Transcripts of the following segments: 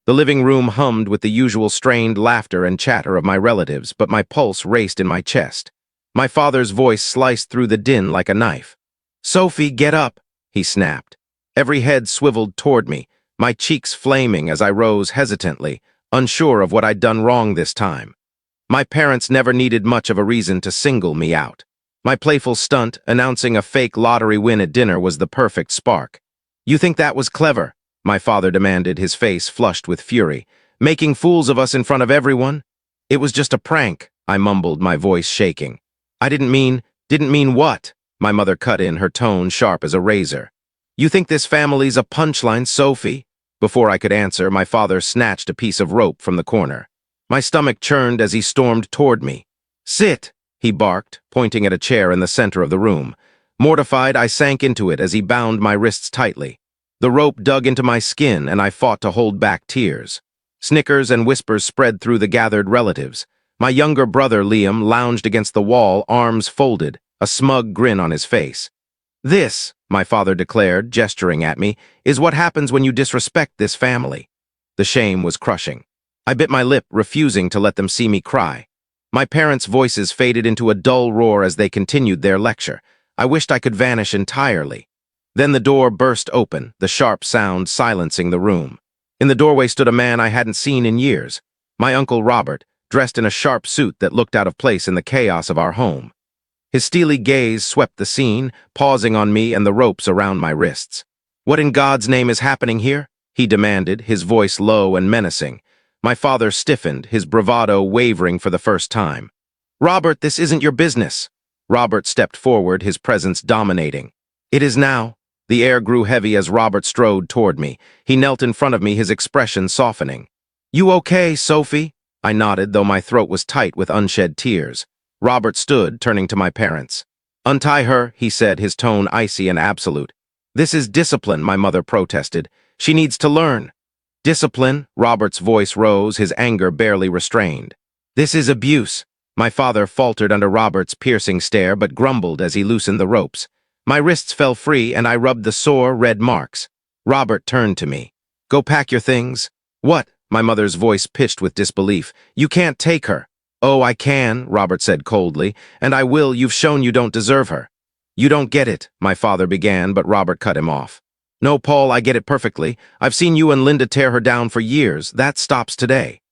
The living room hummed with the usual strained laughter and chatter of my relatives, but my pulse raced in my chest. My father's voice sliced through the din like a knife. "Sophie, get up!" he snapped. Every head swiveled toward me, my cheeks flaming as I rose hesitantly, unsure of what I'd done wrong this time. My parents never needed much of a reason to single me out. My playful stunt, announcing a fake lottery win at dinner, was the perfect spark. "You think that was clever?" my father demanded, his face flushed with fury. "Making fools of us in front of everyone?" "It was just a prank," I mumbled, my voice shaking. "I didn't mean what?" My mother cut in, her tone sharp as a razor. "You think this family's a punchline, Sophie?" Before I could answer, my father snatched a piece of rope from the corner. My stomach churned as he stormed toward me. "Sit!" he barked, pointing at a chair in the center of the room. Mortified, I sank into it as he bound my wrists tightly. The rope dug into my skin, and I fought to hold back tears. Snickers and whispers spread through the gathered relatives. My younger brother, Liam, lounged against the wall, arms folded, a smug grin on his face. "This," my father declared, gesturing at me, "is what happens when you disrespect this family." The shame was crushing. I bit my lip, refusing to let them see me cry. My parents' voices faded into a dull roar as they continued their lecture. I wished I could vanish entirely. Then the door burst open, the sharp sound silencing the room. In the doorway stood a man I hadn't seen in years. My Uncle Robert, dressed in a sharp suit that looked out of place in the chaos of our home. His steely gaze swept the scene, pausing on me and the ropes around my wrists. "What in God's name is happening here?" he demanded, his voice low and menacing. My father stiffened, his bravado wavering for the first time. "Robert, this isn't your business." Robert stepped forward, his presence dominating. "It is now." The air grew heavy as Robert strode toward me. He knelt in front of me, his expression softening. "You okay, Sophie?" I nodded, though my throat was tight with unshed tears. Robert stood, turning to my parents. "Untie her," he said, his tone icy and absolute. "This is discipline," my mother protested. "She needs to learn." "Discipline?" Robert's voice rose, his anger barely restrained. "This is abuse." My father faltered under Robert's piercing stare, but grumbled as he loosened the ropes. My wrists fell free, and I rubbed the sore, red marks. Robert turned to me. "Go pack your things." "What?" My mother's voice pitched with disbelief. "You can't take her." "Oh, I can," Robert said coldly, "and I will. You've shown you don't deserve her." "You don't get it," my father began, but Robert cut him off. "No, Paul, I get it perfectly. I've seen you and Linda tear her down for years. That stops today."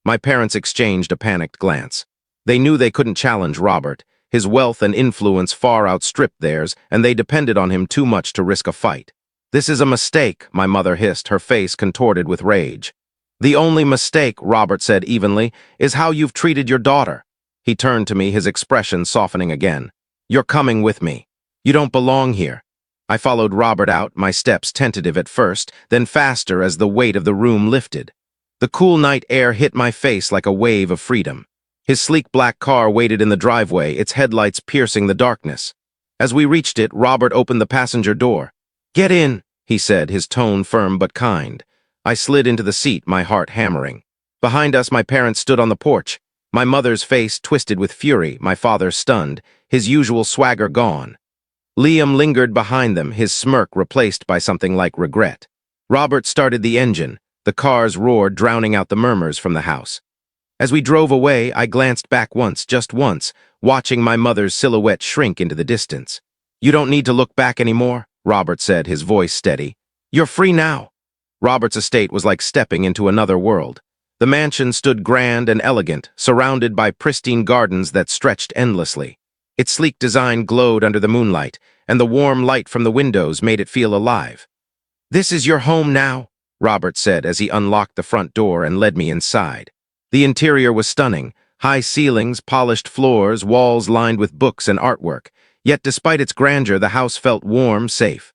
My parents exchanged a panicked glance. They knew they couldn't challenge Robert. His wealth and influence far outstripped theirs, and they depended on him too much to risk a fight. "This is a mistake," my mother hissed, her face contorted with rage. "The only mistake," Robert said evenly, "is how you've treated your daughter." He turned to me, his expression softening again. "You're coming with me. You don't belong here." I followed Robert out, my steps tentative at first, then faster as the weight of the room lifted. The cool night air hit my face like a wave of freedom. His sleek black car waited in the driveway, its headlights piercing the darkness. As we reached it, Robert opened the passenger door. "Get in," he said, his tone firm but kind. I slid into the seat, my heart hammering. Behind us, my parents stood on the porch. My mother's face twisted with fury, my father stunned, his usual swagger gone. Liam lingered behind them, his smirk replaced by something like regret. Robert started the engine. The car's roar drowning out the murmurs from the house. As we drove away, I glanced back once, just once, watching my mother's silhouette shrink into the distance. "You don't need to look back anymore," Robert said, his voice steady. "You're free now." Robert's estate was like stepping into another world. The mansion stood grand and elegant, surrounded by pristine gardens that stretched endlessly. Its sleek design glowed under the moonlight, and the warm light from the windows made it feel alive. "This is your home now," Robert said as he unlocked the front door and led me inside. The interior was stunning, high ceilings, polished floors, walls lined with books and artwork. Yet despite its grandeur, the house felt warm, safe.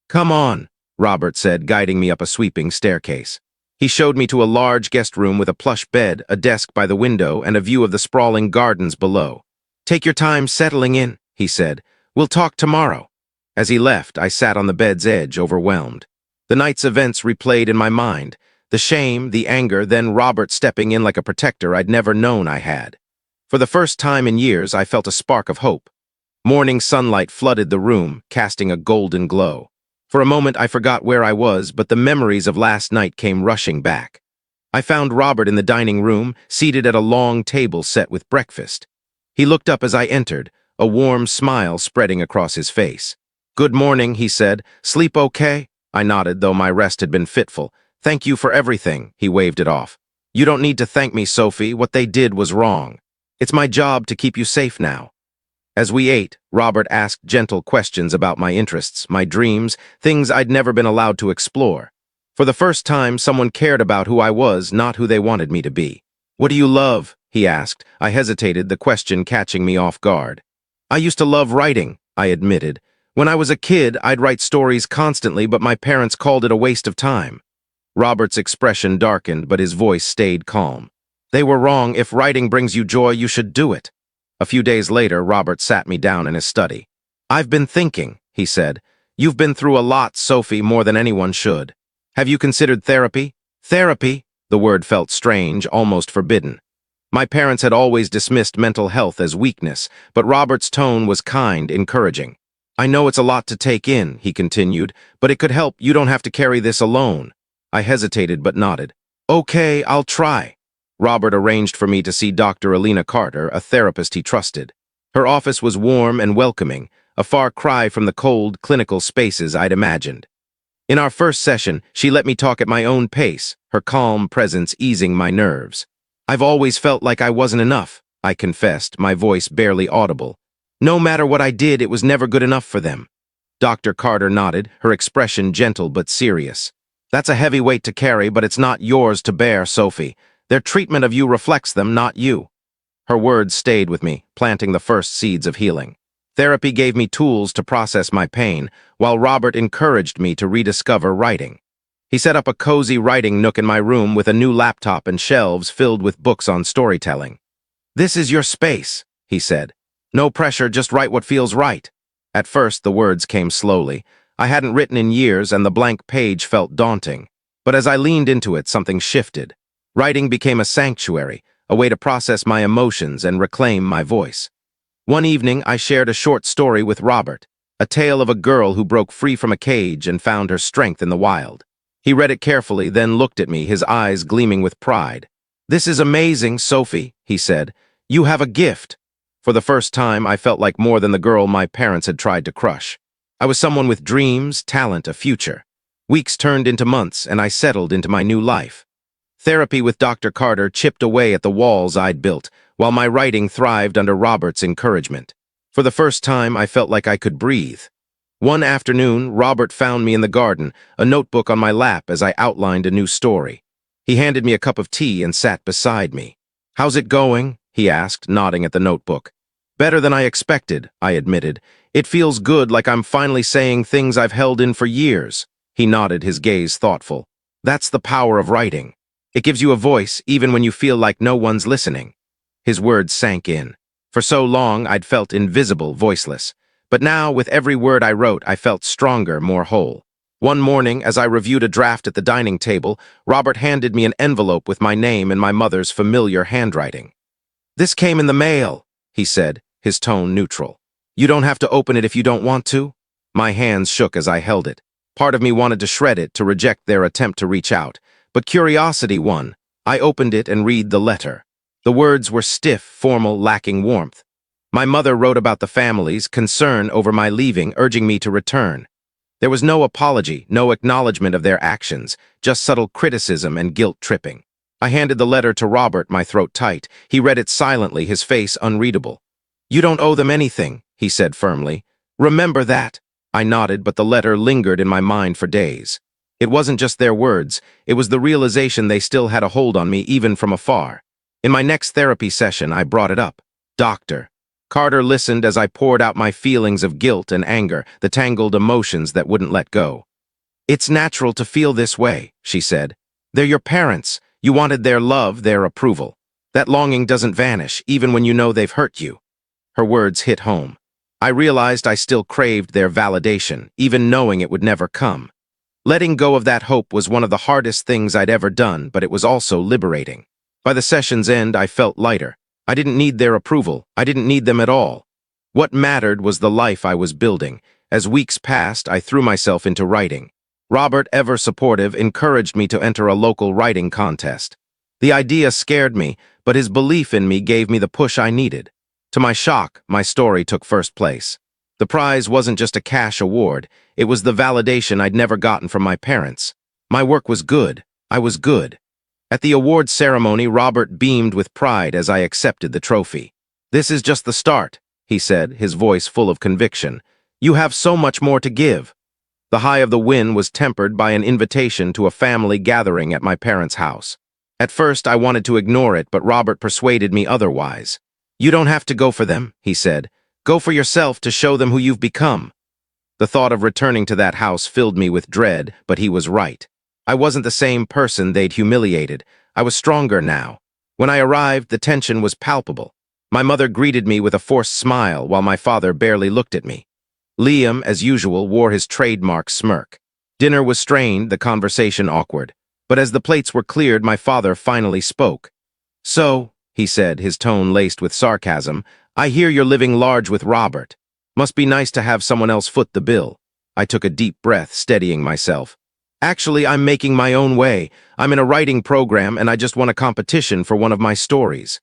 "Come on," Robert said, guiding me up a sweeping staircase. He showed me to a large guest room with a plush bed, a desk by the window, and a view of the sprawling gardens below. "Take your time settling in," he said. "We'll talk tomorrow." As he left, I sat on the bed's edge, overwhelmed. The night's events replayed in my mind. The shame, the anger, then Robert stepping in like a protector I'd never known I had. For the first time in years, I felt a spark of hope. Morning sunlight flooded the room, casting a golden glow. For a moment, I forgot where I was, but the memories of last night came rushing back. I found Robert in the dining room, seated at a long table set with breakfast. He looked up as I entered, a warm smile spreading across his face. "Good morning," he said. "Sleep okay?" I nodded, though my rest had been fitful. "Thank you for everything," he waved it off. "You don't need to thank me, Sophie. What they did was wrong. It's my job to keep you safe now." As we ate, Robert asked gentle questions about my interests, my dreams, things I'd never been allowed to explore. For the first time, someone cared about who I was, not who they wanted me to be. "What do you love?" he asked. I hesitated, the question catching me off guard. "I used to love writing," I admitted. "When I was a kid, I'd write stories constantly, but my parents called it a waste of time." Robert's expression darkened, but his voice stayed calm. "They were wrong. If writing brings you joy, you should do it." A few days later, Robert sat me down in his study. "I've been thinking," he said. "You've been through a lot, Sophie, more than anyone should. Have you considered therapy?" "Therapy?" The word felt strange, almost forbidden. My parents had always dismissed mental health as weakness, but Robert's tone was kind, encouraging. "I know it's a lot to take in," he continued, "but it could help. You don't have to carry this alone." I hesitated but nodded. "Okay, I'll try." Robert arranged for me to see Dr. Alina Carter, a therapist he trusted. Her office was warm and welcoming, a far cry from the cold, clinical spaces I'd imagined. In our first session, she let me talk at my own pace, her calm presence easing my nerves. "I've always felt like I wasn't enough," I confessed, my voice barely audible. "No matter what I did, it was never good enough for them." Dr. Carter nodded, her expression gentle but serious. "That's a heavy weight to carry, but it's not yours to bear, Sophie. Their treatment of you reflects them, not you." Her words stayed with me, planting the first seeds of healing. Therapy gave me tools to process my pain, while Robert encouraged me to rediscover writing. He set up a cozy writing nook in my room with a new laptop and shelves filled with books on storytelling. "This is your space," he said. "No pressure, just write what feels right." At first, the words came slowly. I hadn't written in years, and the blank page felt daunting. But as I leaned into it, something shifted. Writing became a sanctuary, a way to process my emotions and reclaim my voice. One evening, I shared a short story with Robert, a tale of a girl who broke free from a cage and found her strength in the wild. He read it carefully, then looked at me, his eyes gleaming with pride. "This is amazing, Sophie," he said. "You have a gift." For the first time, I felt like more than the girl my parents had tried to crush. I was someone with dreams, talent, a future. Weeks turned into months, and I settled into my new life. Therapy with Dr. Carter chipped away at the walls I'd built, while my writing thrived under Robert's encouragement. For the first time, I felt like I could breathe. One afternoon, Robert found me in the garden, a notebook on my lap as I outlined a new story. He handed me a cup of tea and sat beside me. "How's it going?" he asked, nodding at the notebook. "Better than I expected," I admitted. "It feels good, like I'm finally saying things I've held in for years." He nodded, his gaze thoughtful. "That's the power of writing. It gives you a voice, even when you feel like no one's listening." His words sank in. For so long, I'd felt invisible, voiceless. But now, with every word I wrote, I felt stronger, more whole. One morning, as I reviewed a draft at the dining table, Robert handed me an envelope with my name in my mother's familiar handwriting. "This came in the mail," he said, his tone neutral. "You don't have to open it if you don't want to." My hands shook as I held it. Part of me wanted to shred it, to reject their attempt to reach out. But curiosity won. I opened it and read the letter. The words were stiff, formal, lacking warmth. My mother wrote about the family's concern over my leaving, urging me to return. There was no apology, no acknowledgement of their actions, just subtle criticism and guilt-tripping. I handed the letter to Robert, my throat tight. He read it silently, his face unreadable. "You don't owe them anything," he said firmly. "Remember that." I nodded, but the letter lingered in my mind for days. It wasn't just their words, it was the realization they still had a hold on me, even from afar. In my next therapy session, I brought it up. "Doctor." Carter listened as I poured out my feelings of guilt and anger, the tangled emotions that wouldn't let go. "It's natural to feel this way," she said. "They're your parents. You wanted their love, their approval. That longing doesn't vanish, even when you know they've hurt you." Her words hit home. I realized I still craved their validation, even knowing it would never come. Letting go of that hope was one of the hardest things I'd ever done, but it was also liberating. By the session's end, I felt lighter. I didn't need their approval. I didn't need them at all. What mattered was the life I was building. As weeks passed, I threw myself into writing. Robert, ever supportive, encouraged me to enter a local writing contest. The idea scared me, but his belief in me gave me the push I needed. To my shock, my story took first place. The prize wasn't just a cash award, it was the validation I'd never gotten from my parents. My work was good. I was good. At the awards ceremony, Robert beamed with pride as I accepted the trophy. "This is just the start," he said, his voice full of conviction. "You have so much more to give." The high of the win was tempered by an invitation to a family gathering at my parents' house. At first, I wanted to ignore it, but Robert persuaded me otherwise. "You don't have to go for them," he said. "Go for yourself to show them who you've become." The thought of returning to that house filled me with dread, but he was right. I wasn't the same person they'd humiliated. I was stronger now. When I arrived, the tension was palpable. My mother greeted me with a forced smile, while my father barely looked at me. Liam, as usual, wore his trademark smirk. Dinner was strained, the conversation awkward. But as the plates were cleared, my father finally spoke. "So," he said, his tone laced with sarcasm, "I hear you're living large with Robert. Must be nice to have someone else foot the bill." I took a deep breath, steadying myself. "Actually, I'm making my own way. I'm in a writing program, and I just won a competition for one of my stories."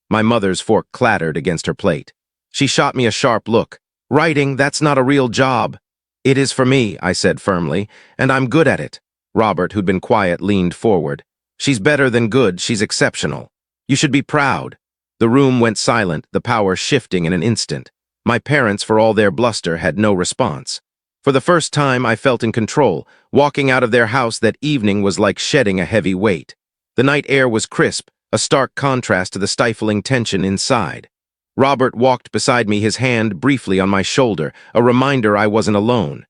My mother's fork clattered against her plate. She shot me a sharp look. "Writing, that's not a real job." "It is for me," I said firmly, "and I'm good at it." Robert, who'd been quiet, leaned forward. "She's better than good, she's exceptional. You should be proud." The room went silent, the power shifting in an instant. My parents, for all their bluster, had no response. For the first time, I felt in control. Walking out of their house that evening was like shedding a heavy weight. The night air was crisp, a stark contrast to the stifling tension inside. Robert walked beside me, his hand briefly on my shoulder, a reminder I wasn't alone.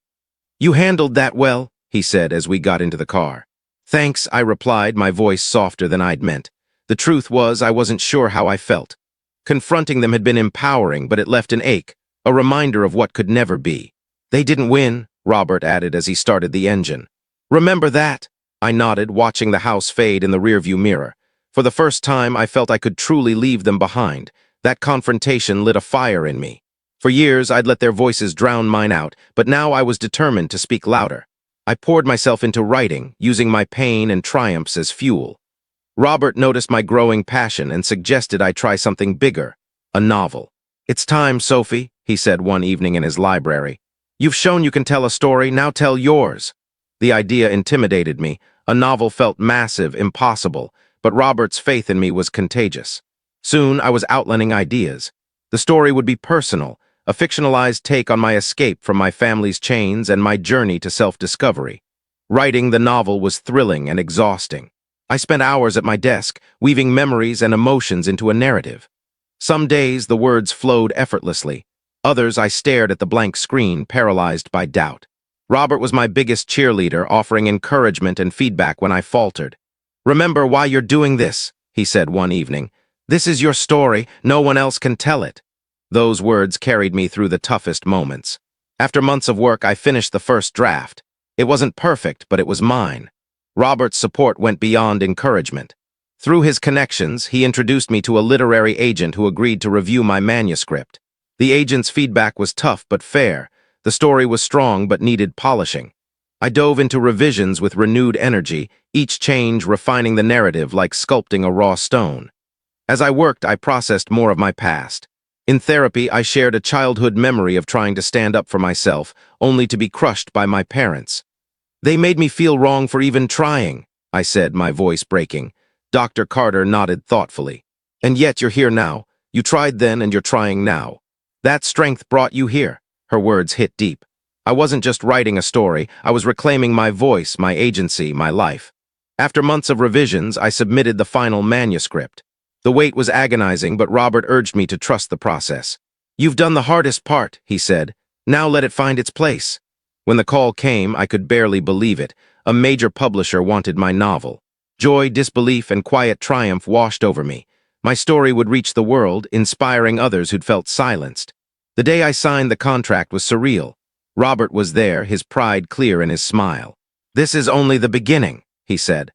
"You handled that well," he said as we got into the car. "Thanks," I replied, my voice softer than I'd meant. The truth was, I wasn't sure how I felt. Confronting them had been empowering, but it left an ache, a reminder of what could never be. "They didn't win," Robert added as he started the engine. "Remember that?" I nodded, watching the house fade in the rearview mirror. For the first time, I felt I could truly leave them behind. That confrontation lit a fire in me. For years, I'd let their voices drown mine out, but now I was determined to speak louder. I poured myself into writing, using my pain and triumphs as fuel. Robert noticed my growing passion and suggested I try something bigger, a novel. "It's time, Sophie," he said one evening in his library. "You've shown you can tell a story, now tell yours." The idea intimidated me. A novel felt massive, impossible, but Robert's faith in me was contagious. Soon, I was outlining ideas. The story would be personal, a fictionalized take on my escape from my family's chains and my journey to self-discovery. Writing the novel was thrilling and exhausting. I spent hours at my desk, weaving memories and emotions into a narrative. Some days, the words flowed effortlessly. Others, I stared at the blank screen, paralyzed by doubt. Robert was my biggest cheerleader, offering encouragement and feedback when I faltered. "Remember why you're doing this," he said one evening. "This is your story, no one else can tell it." Those words carried me through the toughest moments. After months of work, I finished the first draft. It wasn't perfect, but it was mine. Robert's support went beyond encouragement. Through his connections, he introduced me to a literary agent who agreed to review my manuscript. The agent's feedback was tough but fair. The story was strong but needed polishing. I dove into revisions with renewed energy, each change refining the narrative like sculpting a raw stone. As I worked, I processed more of my past. In therapy, I shared a childhood memory of trying to stand up for myself, only to be crushed by my parents. "They made me feel wrong for even trying," I said, my voice breaking. Dr. Carter nodded thoughtfully. "And yet you're here now. You tried then and you're trying now. That strength brought you here." Her words hit deep. I wasn't just writing a story, I was reclaiming my voice, my agency, my life. After months of revisions, I submitted the final manuscript. The wait was agonizing, but Robert urged me to trust the process. "You've done the hardest part," he said. "Now let it find its place." When the call came, I could barely believe it. A major publisher wanted my novel. Joy, disbelief, and quiet triumph washed over me. My story would reach the world, inspiring others who'd felt silenced. The day I signed the contract was surreal. Robert was there, his pride clear in his smile. "This is only the beginning," he said.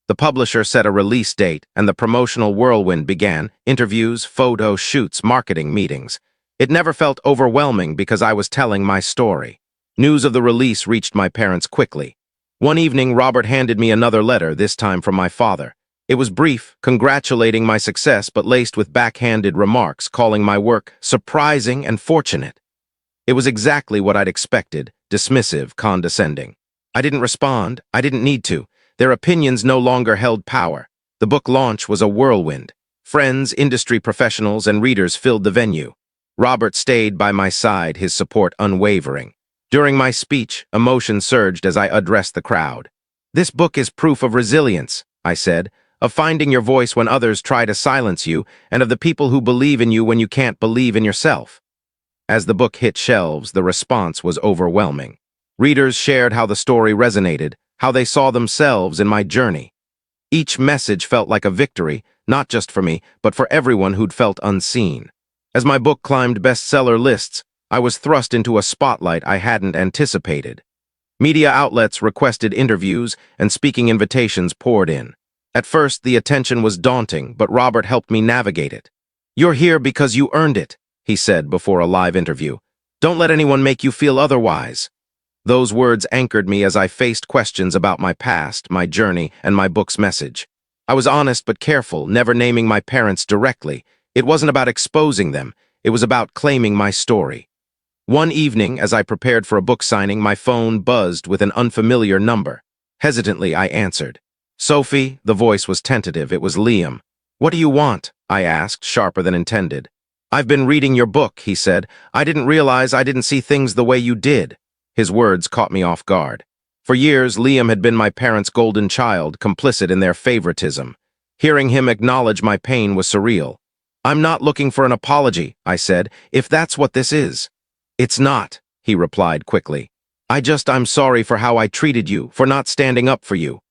The publisher set a release date, and the promotional whirlwind began: interviews, photo shoots, marketing meetings. It never felt overwhelming because I was telling my story. News of the release reached my parents quickly. One evening, Robert handed me another letter, this time from my father. It was brief, congratulating my success but laced with backhanded remarks, calling my work surprising and fortunate. It was exactly what I'd expected, dismissive, condescending. I didn't respond. I didn't need to. Their opinions no longer held power. The book launch was a whirlwind. Friends, industry professionals, and readers filled the venue. Robert stayed by my side, his support unwavering. During my speech, emotion surged as I addressed the crowd. "This book is proof of resilience," I said, "of finding your voice when others try to silence you, and of the people who believe in you when you can't believe in yourself." As the book hit shelves, the response was overwhelming. Readers shared how the story resonated, how they saw themselves in my journey. Each message felt like a victory, not just for me, but for everyone who'd felt unseen. As my book climbed bestseller lists, I was thrust into a spotlight I hadn't anticipated. Media outlets requested interviews, and speaking invitations poured in. At first, the attention was daunting, but Robert helped me navigate it. "You're here because you earned it," he said before a live interview. "Don't let anyone make you feel otherwise." Those words anchored me as I faced questions about my past, my journey, and my book's message. I was honest but careful, never naming my parents directly. It wasn't about exposing them. It was about claiming my story. One evening, as I prepared for a book signing, my phone buzzed with an unfamiliar number. Hesitantly, I answered. "Sophie," the voice was tentative. It was Liam. "What do you want?" I asked, sharper than intended. "I've been reading your book," he said. "I didn't realize I didn't see things the way you did." His words caught me off guard. For years, Liam had been my parents' golden child, complicit in their favoritism. Hearing him acknowledge my pain was surreal. "I'm not looking for an apology," I said, "if that's what this is." "It's not," he replied quickly. I'm sorry for how I treated you, for not standing up for you."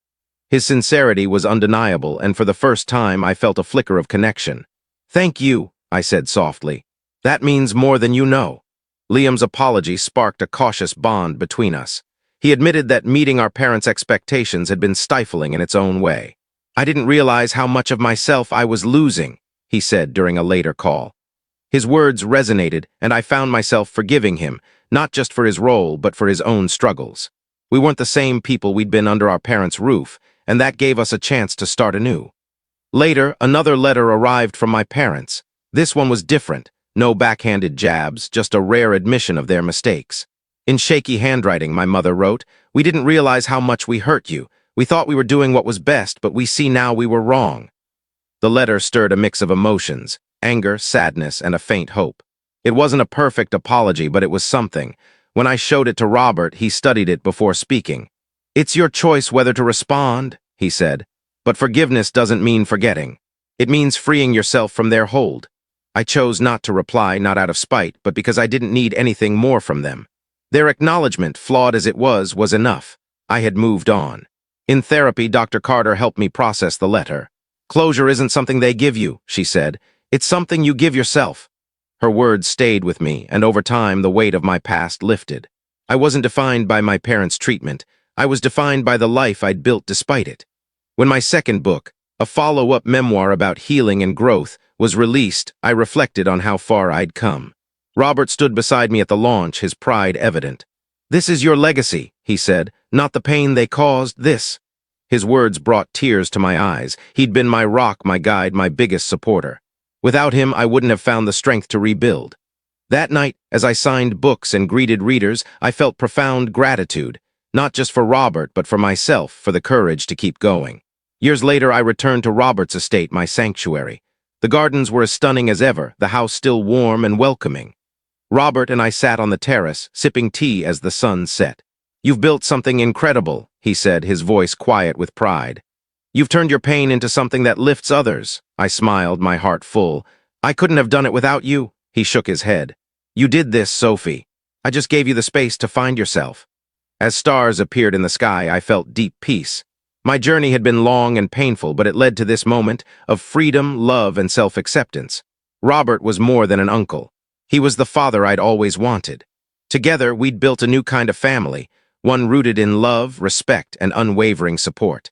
His sincerity was undeniable, and for the first time I felt a flicker of connection. "Thank you," I said softly. "That means more than you know." Liam's apology sparked a cautious bond between us. He admitted that meeting our parents' expectations had been stifling in its own way. "I didn't realize how much of myself I was losing," he said during a later call. His words resonated, and I found myself forgiving him, not just for his role, but for his own struggles. We weren't the same people we'd been under our parents' roof, and that gave us a chance to start anew. Later, another letter arrived from my parents. This one was different. No backhanded jabs, just a rare admission of their mistakes. In shaky handwriting, my mother wrote, "We didn't realize how much we hurt you. We thought we were doing what was best, but we see now we were wrong." The letter stirred a mix of emotions, anger, sadness, and a faint hope. It wasn't a perfect apology, but it was something. When I showed it to Robert, he studied it before speaking. "It's your choice whether to respond," he said. "But forgiveness doesn't mean forgetting. It means freeing yourself from their hold." I chose not to reply, not out of spite, but because I didn't need anything more from them. Their acknowledgement, flawed as it was enough. I had moved on. In therapy, Dr. Carter helped me process the letter. "Closure isn't something they give you," she said. "It's something you give yourself." Her words stayed with me, and over time the weight of my past lifted. I wasn't defined by my parents' treatment. I was defined by the life I'd built despite it. When my second book, a follow-up memoir about healing and growth, was released, I reflected on how far I'd come. Robert stood beside me at the launch, his pride evident. "This is your legacy," he said, "not the pain they caused, this." His words brought tears to my eyes. He'd been my rock, my guide, my biggest supporter. Without him, I wouldn't have found the strength to rebuild. That night, as I signed books and greeted readers, I felt profound gratitude, not just for Robert, but for myself, for the courage to keep going. Years later, I returned to Robert's estate, my sanctuary. The gardens were as stunning as ever, the house still warm and welcoming. Robert and I sat on the terrace, sipping tea as the sun set. "You've built something incredible," he said, his voice quiet with pride. "You've turned your pain into something that lifts others." I smiled, my heart full. "I couldn't have done it without you." He shook his head. "You did this, Sophie. I just gave you the space to find yourself." As stars appeared in the sky, I felt deep peace. My journey had been long and painful, but it led to this moment of freedom, love, and self-acceptance. Robert was more than an uncle. He was the father I'd always wanted. Together, we'd built a new kind of family, one rooted in love, respect, and unwavering support.